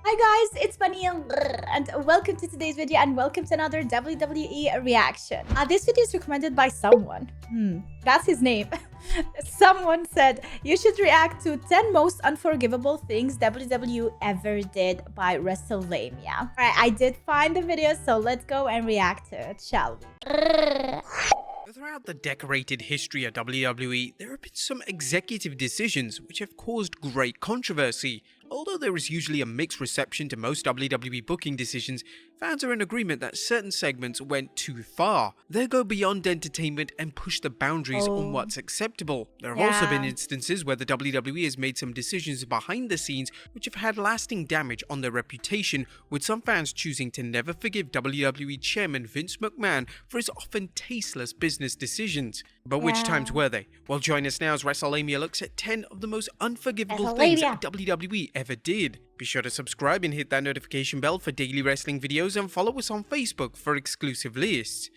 Hi guys, it's Bunnymon and welcome to today's video and welcome to another WWE reaction. This video is recommended by someone. That's his name. Someone said you should react to 10 most unforgivable things WWE ever did by WrestleMania. Alright, I did find the video, so let's go and react to it, shall we? Throughout the decorated history of WWE, there have been some executive decisions which have caused great controversy. Although there is usually a mixed reception to most WWE booking decisions, fans are in agreement that certain segments went too far. They go beyond entertainment and push the boundaries on what's acceptable. There have also been instances where the WWE has made some decisions behind the scenes which have had lasting damage on their reputation, with some fans choosing to never forgive WWE chairman Vince McMahon for his often tasteless business decisions. But which times were they? Well, join us now as WrestleMania looks at 10 of the most unforgivable things that WWE ever did. Be sure to subscribe and hit that notification bell for daily wrestling videos and follow us on Facebook for exclusive lists.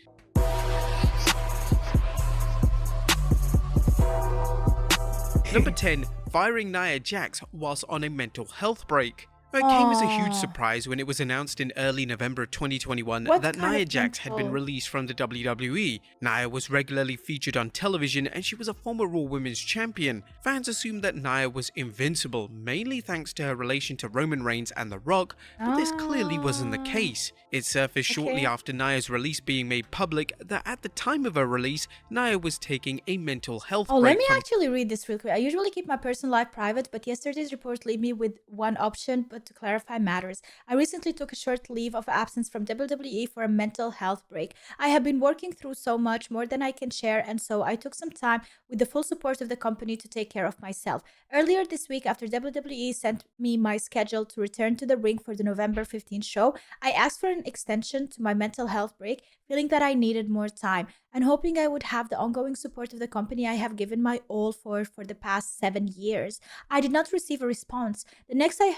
Number 10. Firing Nia Jax whilst on a mental health break. It came as a huge surprise when it was announced in early November 2021 that Nia Jax had been released from the WWE. Nia was regularly featured on television and she was a former Raw Women's Champion. Fans assumed that Nia was invincible, mainly thanks to her relation to Roman Reigns and The Rock, but this clearly wasn't the case. It surfaced shortly after Nia's release being made public that at the time of her release, Nia was taking a mental health break. Let me actually read this real quick. I usually keep my personal life private, but yesterday's report leave me with one option, but to clarify matters. I recently took a short leave of absence from WWE for a mental health break. I have been working through so much, more than I can share, and so I took some time with the full support of the company to take care of myself. Earlier this week, after WWE sent me my schedule to return to the ring for the November 15th show, I asked for an extension to my mental health break, feeling that I needed more time and hoping I would have the ongoing support of the company I have given my all for the past 7 years. I did not receive a response. The next I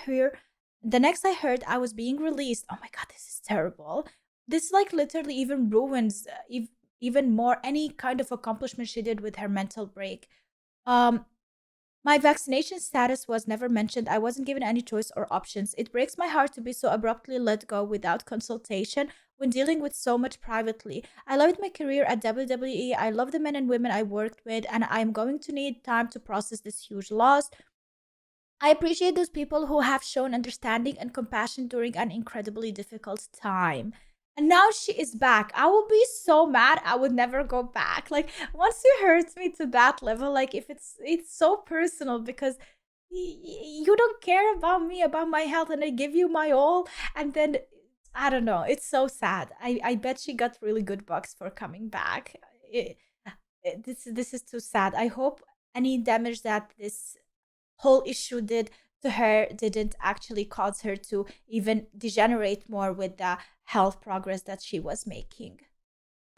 heard I was being released. Oh my god, this is terrible. This like literally even ruins even more any kind of accomplishment she did with her mental break. My vaccination status was never mentioned. I wasn't given any choice or options. It breaks my heart to be so abruptly let go without consultation when dealing with so much privately. I loved my career at WWE. I love the men and women I worked with, and I'm going to need time to process this huge loss. I appreciate those people who have shown understanding and compassion during an incredibly difficult time. And now she is back. I will be so mad. I would never go back. Like, once you hurt me to that level, like if it's so personal because you don't care about me, about my health, and I give you my all, and then I don't know. It's so sad. I bet she got really good bucks for coming back. This is too sad. I hope any damage that this whole issue did to her didn't actually cause her to even degenerate more with the health progress that she was making.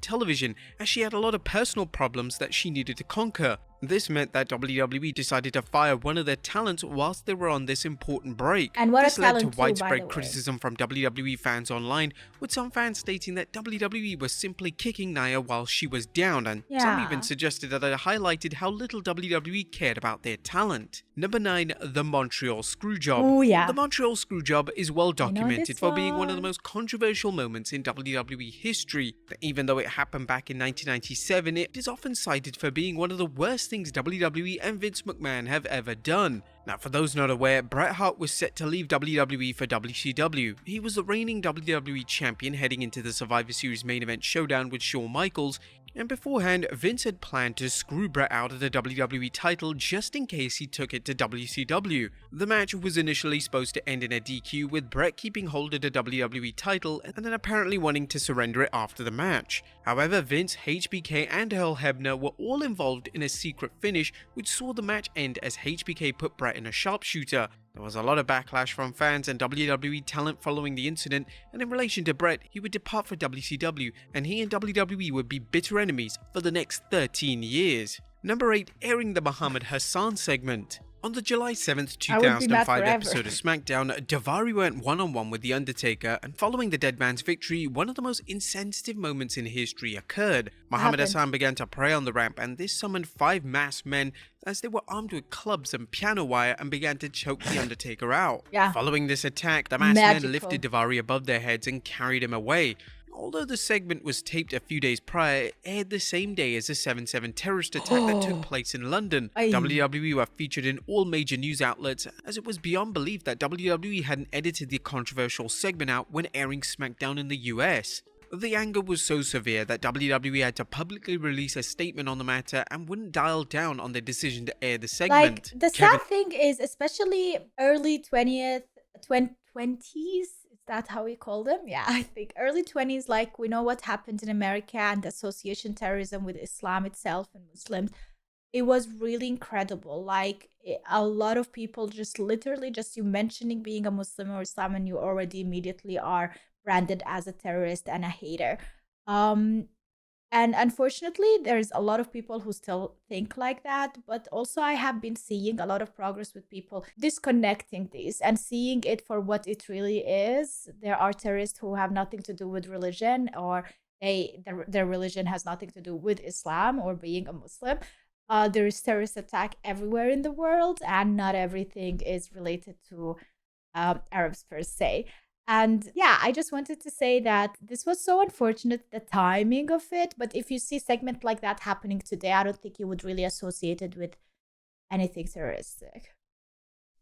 Television, as she had a lot of personal problems that she needed to conquer. This meant that WWE decided to fire one of their talents whilst they were on this important break. And what this a led to talent widespread criticism from WWE fans online, with some fans stating that WWE was simply kicking Nia while she was down, and some even suggested that it highlighted how little WWE cared about their talent. Number 9. The Montreal Screwjob. The Montreal Screwjob is well documented for being one of the most controversial moments in WWE history. Even though it happened back in 1997, it is often cited for being one of the worst things WWE and Vince McMahon have ever done. Now, for those not aware, Bret Hart was set to leave WWE for WCW. He was the reigning WWE champion heading into the Survivor Series main event showdown with Shawn Michaels, and beforehand, Vince had planned to screw Bret out of the WWE title just in case he took it to WCW. The match was initially supposed to end in a DQ, with Bret keeping hold of the WWE title and then apparently wanting to surrender it after the match. However, Vince, HBK and Earl Hebner were all involved in a secret finish which saw the match end as HBK put Bret in a sharpshooter. There was a lot of backlash from fans and WWE talent following the incident, and in relation to Bret, he would depart for WCW, and he and WWE would be bitter enemies for the next 13 years. Number 8. Airing the Muhammad Hassan segment. On the July 7th, I would be mad 2005 forever. episode of SmackDown, Daivari went one-on-one with The Undertaker, and following the dead man's victory, one of the most insensitive moments in history occurred. Muhammad happened? Hassan began to pray on the ramp, and this summoned 5 masked men as they were armed with clubs and piano wire and began to choke The Undertaker out. Yeah. Following this attack, the masked men Magical. lifted Daivari above their heads and carried him away. Although the segment was taped a few days prior, it aired the same day as the 7/7 terrorist attack that took place in London. Aye. WWE were featured in all major news outlets, as it was beyond belief that WWE hadn't edited the controversial segment out when airing SmackDown in the US. The anger was so severe that WWE had to publicly release a statement on the matter and wouldn't dial down on their decision to air the segment. Like, the sad thing is, especially early 20th, 20s, is that how we call them? Yeah, I think early 20s, like, we know what happened in America and the association terrorism with Islam itself and Muslims. It was really incredible. Like, a lot of people just literally, just you mentioning being a Muslim or Islam, and you already immediately are branded as a terrorist and a hater. And unfortunately, there's a lot of people who still think like that. But also, I have been seeing a lot of progress with people disconnecting this and seeing it for what it really is. There are terrorists who have nothing to do with religion, or their religion has nothing to do with Islam or being a Muslim. There is terrorist attack everywhere in the world, and not everything is related to Arabs per se. And yeah, I just wanted to say that this was so unfortunate, the timing of it. But if you see segment like that happening today, I don't think you would really associate it with anything terroristic.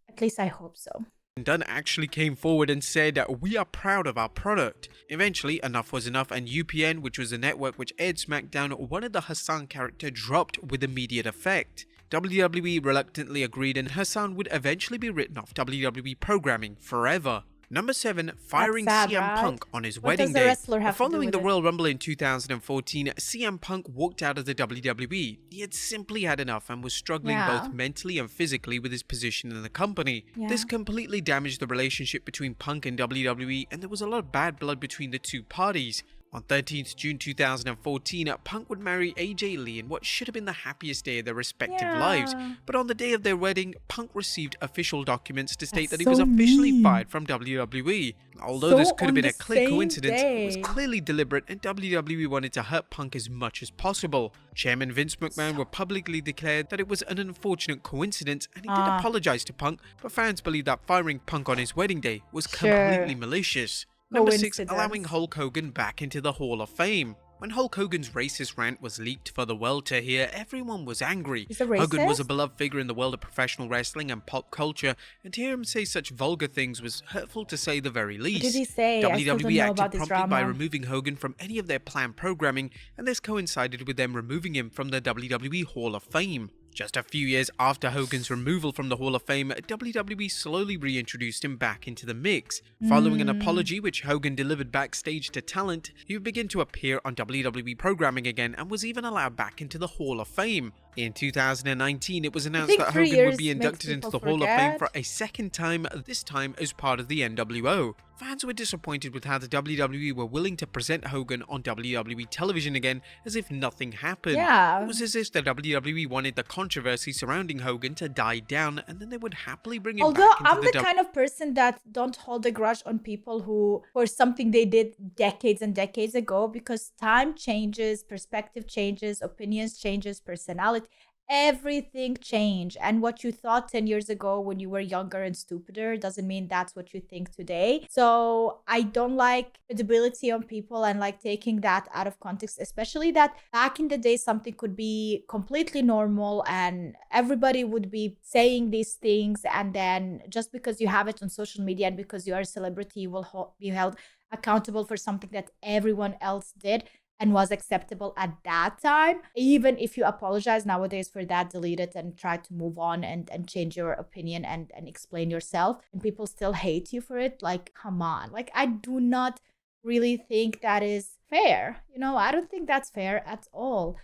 At least I hope so. Dunn actually came forward and said, "We are proud of our product." Eventually, enough was enough, and UPN, which was the network which aired SmackDown, wanted the Hassan character dropped with immediate effect. WWE reluctantly agreed, and Hassan would eventually be written off WWE programming forever. Number 7, firing sad, CM right? Punk on his What wedding does the day. wrestler have to do Following with the it? Royal Rumble in 2014, CM Punk walked out of the WWE. He had simply had enough and was struggling Yeah. both mentally and physically with his position in the company. Yeah. This completely damaged the relationship between Punk and WWE, and there was a lot of bad blood between the two parties. On 13th June 2014, Punk would marry AJ Lee in what should have been the happiest day of their respective lives. But on the day of their wedding, Punk received official documents to state That's that he was so officially mean. fired from WWE. Although So this could have on been a the clear same coincidence, it was day. clearly deliberate, and WWE wanted to hurt Punk as much as possible. Chairman Vince McMahon would publicly declare that it was an unfortunate coincidence, and he did apologize to Punk, but fans believe that firing Punk on his wedding day was completely malicious. Number 6, allowing Hulk Hogan back into the Hall of Fame. When Hulk Hogan's racist rant was leaked for the world to hear, everyone was angry. He's a Hogan was a racist? beloved figure in the world of professional wrestling and pop culture, and to hear him say such vulgar things was hurtful to say the very least. What did he say? I still don't WWE know acted about this promptly by drama. removing Hogan from any of their planned programming, and this coincided with them removing him from the WWE Hall of Fame. Just a few years after Hogan's removal from the Hall of Fame, WWE slowly reintroduced him back into the mix. Following an apology which Hogan delivered backstage to talent, he would begin to appear on WWE programming again and was even allowed back into the Hall of Fame. In 2019, it was announced think that 3 Hogan would years be makes inducted into the people Hall of Fame forget. for a second time, this time as part of the NWO. Fans were disappointed with how the WWE were willing to present Hogan on WWE television again as if nothing happened. Yeah. It was as if the WWE wanted the controversy surrounding Hogan to die down, and then they would happily bring him Although back into I'm the the kind of person that don't hold a grudge on people who, for something they did decades and decades ago, because time changes, perspective changes, opinions changes, personality, everything change. And what you thought 10 years ago when you were younger and stupider doesn't mean that's what you think today. So I don't like credibility on people and like taking that out of context, especially that back in the day something could be completely normal and everybody would be saying these things, and then just because you have it on social media and because you are a celebrity, you will be held accountable for something that everyone else did and was acceptable at that time. Even if you apologize nowadays for that, delete it and try to move on and change your opinion and explain yourself, and people still hate you for it, like, come on. Like, I do not really think that is fair. You know, I don't think that's fair at all.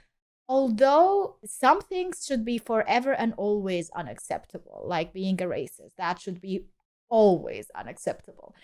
Although some things should be forever and always unacceptable, like being a racist, that should be always unacceptable.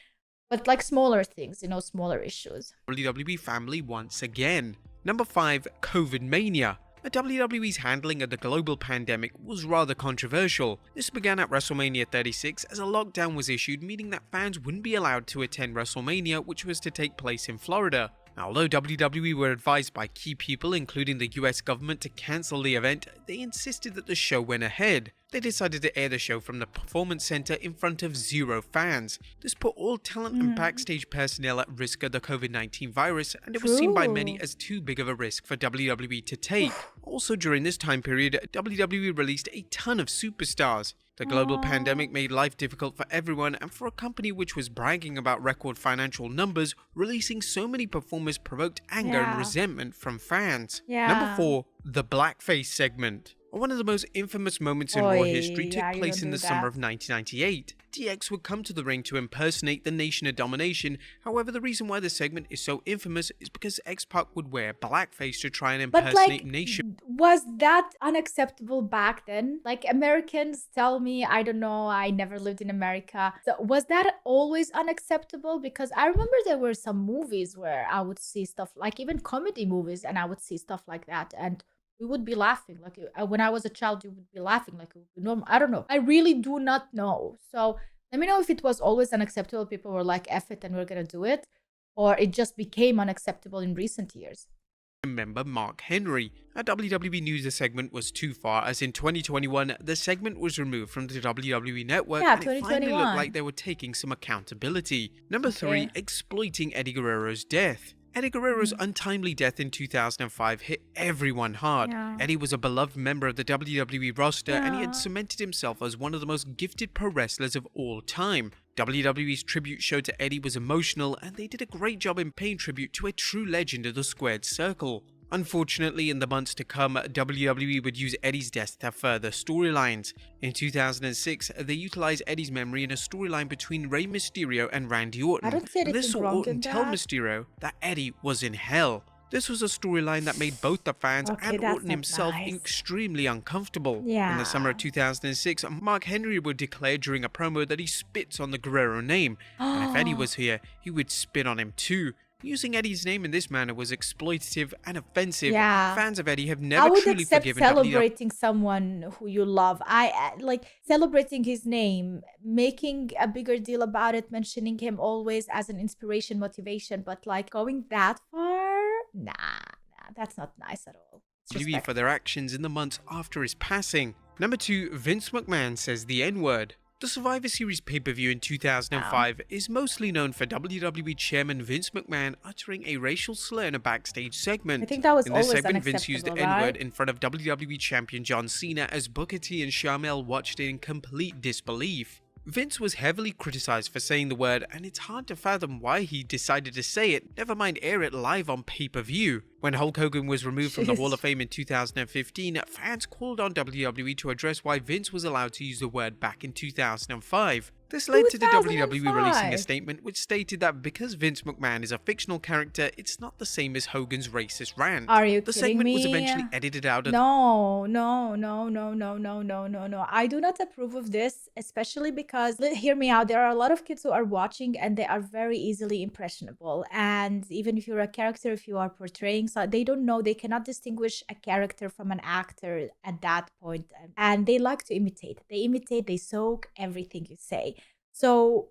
But like smaller things, you know, smaller issues. WWE family once again. Number 5, COVID mania. But WWE's handling of the global pandemic was rather controversial. This began at WrestleMania 36 as a lockdown was issued, meaning that fans wouldn't be allowed to attend WrestleMania, which was to take place in Florida. Now, although WWE were advised by key people, including the US government, to cancel the event, they insisted that the show went ahead. They decided to air the show from the Performance Center in front of 0 fans. This put all talent and backstage personnel at risk of the COVID-19 virus, and it was seen by many as too big of a risk for WWE to take. Also during this time period, WWE released a ton of superstars. The global pandemic made life difficult for everyone, and for a company which was bragging about record financial numbers, releasing so many performers provoked anger and resentment from fans. Number 4, the blackface segment. One of the most infamous moments in Raw history took place in the summer of 1998. DX would come to the ring to impersonate the Nation of Domination. However, the reason why the segment is so infamous is because X-Pac would wear blackface to try and impersonate Nation. Was that unacceptable back then? Like, Americans tell me, I don't know, I never lived in America. So was that always unacceptable? Because I remember there were some movies where I would see stuff, like even comedy movies, and I would see stuff like that, and we would be laughing. Like, when I was a child, you would be laughing like it would be normal. I don't know. I really do not know. So let me know if it was always unacceptable. People were like, F it and we're going to do it. Or it just became unacceptable in recent years. Member Mark Henry. At WWE News, the segment was too far, as in 2021, the segment was removed from the WWE network, and it finally looked like they were taking some accountability. Number 3, exploiting Eddie Guerrero's death. Eddie Guerrero's untimely death in 2005 hit everyone hard. Eddie was a beloved member of the WWE roster, and he had cemented himself as one of the most gifted pro wrestlers of all time. WWE's tribute show to Eddie was emotional, and they did a great job in paying tribute to a true legend of the squared circle. Unfortunately, in the months to come, WWE would use Eddie's death to further storylines. In 2006, they utilized Eddie's memory in a storyline between Rey Mysterio and Randy Orton. This saw Orton tell Mysterio that Eddie was in hell. This was a storyline that made both the fans and Orton himself extremely uncomfortable. In the summer of 2006, Mark Henry would declare during a promo that he spits on the Guerrero name, and if Eddie was here, he would spit on him too. Using Eddie's name in this manner was exploitative and offensive. Fans of Eddie have never truly forgiven celebrating someone who you love. I like celebrating his name, making a bigger deal about it, mentioning him always as an inspiration, motivation, but like going that far? Nah, that's not nice at all. WWE for their actions in the months after his passing. Number 2, Vince McMahon says the N-word. The Survivor Series pay-per-view in 2005 is mostly known for WWE Chairman Vince McMahon uttering a racial slur in a backstage segment. I think that was in this always segment, Vince used the N-word right? in front of WWE Champion John Cena as Booker T and Sharmell watched it in complete disbelief. Vince was heavily criticized for saying the word, and it's hard to fathom why he decided to say it, never mind air it live on pay-per-view. When Hulk Hogan was removed from the Hall of Fame in 2015, fans called on WWE to address why Vince was allowed to use the word back in 2005. This led to the WWE releasing a statement which stated that because Vince McMahon is a fictional character, it's not the same as Hogan's racist rant. Are you The kidding segment me? was eventually edited out of No. I do not approve of this, especially because, hear me out, there are a lot of kids who are watching and they are very easily impressionable. And even if you're a character, if you are portraying, so they don't know, they cannot distinguish a character from an actor at that point. And they like to imitate. They imitate, they soak everything you say. So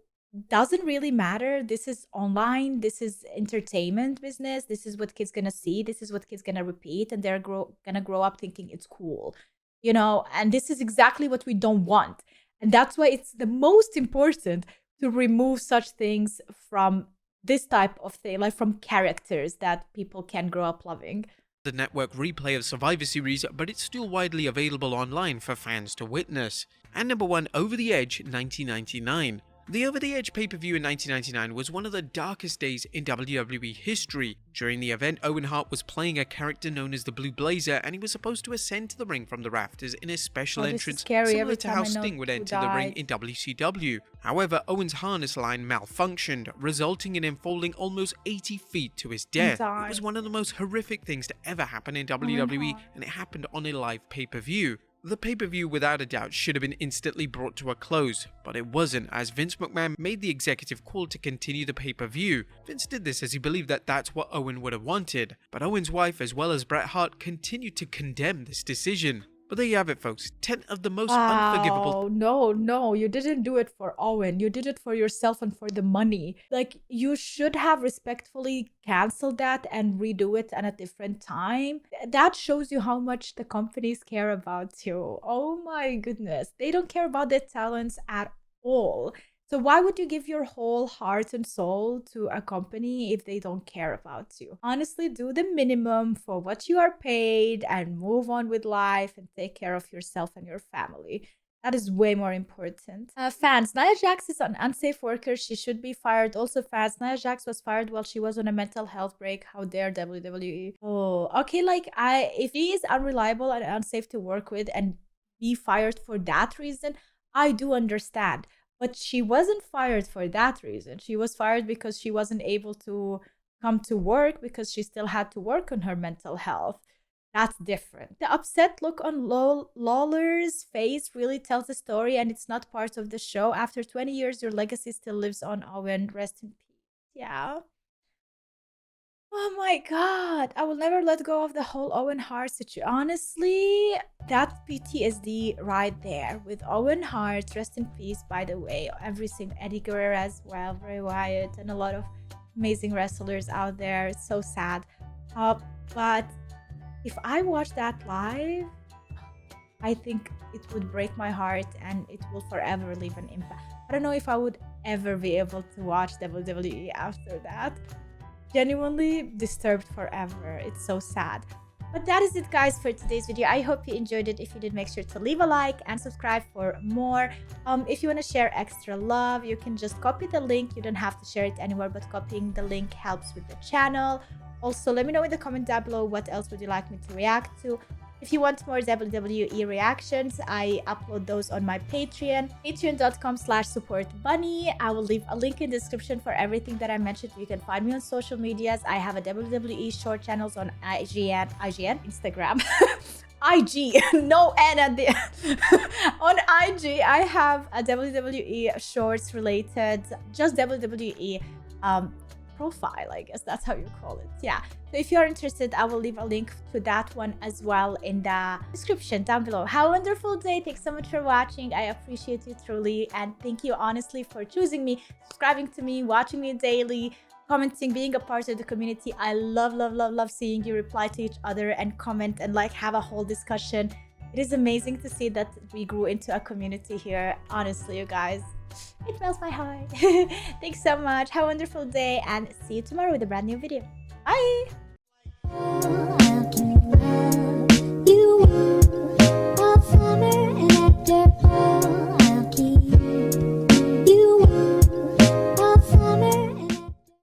doesn't really matter. This is online. This is entertainment business. This is what kids gonna see. This is what kids gonna repeat, and they're gonna grow up thinking it's cool, you know. And this is exactly what we don't want. And that's why it's the most important to remove such things from this type of thing, like from characters that people can grow up loving. The network replay of Survivor Series, but it's still widely available online for fans to witness. And number 1, Over the Edge 1999. The Over the Edge pay-per-view in 1999 was one of the darkest days in WWE history. During the event, Owen Hart was playing a character known as the Blue Blazer, and he was supposed to ascend to the ring from the rafters in a special entrance similar to how Sting would enter the ring in WCW. However, Owen's harness line malfunctioned, resulting in him falling almost 80 feet to his death. It was one of the most horrific things to ever happen in WWE, and it happened on a live pay-per-view. The pay-per-view without a doubt should have been instantly brought to a close, but it wasn't, as Vince McMahon made the executive call to continue the pay-per-view. Vince did this as he believed that that's what Owen would have wanted, but Owen's wife as well as Bret Hart continued to condemn this decision. But there you have it, folks. 10 of the most unforgivable. No, you didn't do it for Owen. You did it for yourself and for the money. Like, you should have respectfully canceled that and redo it at a different time. That shows you how much the companies care about you. Oh my goodness. They don't care about their talents at all. So why would you give your whole heart and soul to a company if they don't care about you? Honestly, do the minimum for what you are paid and move on with life and take care of yourself and your family. That is way more important. Fans, Nia Jax is an unsafe worker. She should be fired. Also, fans, Nia Jax was fired while she was on a mental health break. How dare WWE? Oh, okay, like, if he is unreliable and unsafe to work with and be fired for that reason, I do understand. But she wasn't fired for that reason. She was fired because she wasn't able to come to work because she still had to work on her mental health. That's different. The upset look on Lawler's face really tells the story, and it's not part of the show. After 20 years, your legacy still lives on, Owen. Rest in peace. Yeah. Oh my god, I will never let go of the whole Owen Hart situation. Honestly, that's PTSD right there with Owen Hart. Rest in peace, by the way. Every single Eddie Guerrero as well, Bray Wyatt, and a lot of amazing wrestlers out there. It's so sad. But if I watch that live, I think it would break my heart and it will forever leave an impact. I don't know if I would ever be able to watch WWE after that. Genuinely disturbed forever. It's so sad. But that is it, guys, for today's video. I hope you enjoyed it. If you did, make sure to leave a like and subscribe for more. If you want to share extra love, you can just copy the link. You don't have to share it anywhere, but copying the link helps with the channel. Also, let me know in the comment down below what else would you like me to react to. If you want more WWE reactions, I upload those on my Patreon, patreon.com/supportbunny. I will leave a link in the description for everything that I mentioned. You can find me on social medias. I have a WWE short channels on Instagram. IG, no N at the on IG. I have a WWE shorts related, just WWE profile, I guess that's how you call it. Yeah, so if you're interested, I will leave a link to that one as well in the description down below. Have a wonderful day. Thanks so much for watching. I appreciate you truly, and thank you honestly for choosing me, subscribing to me, watching me daily, commenting, being a part of the community. I love seeing you reply to each other and comment and like have a whole discussion. It is amazing to see that we grew into a community here. Honestly, you guys, it melts my heart. Thanks so much. Have a wonderful day and see you tomorrow with a brand new video. Bye.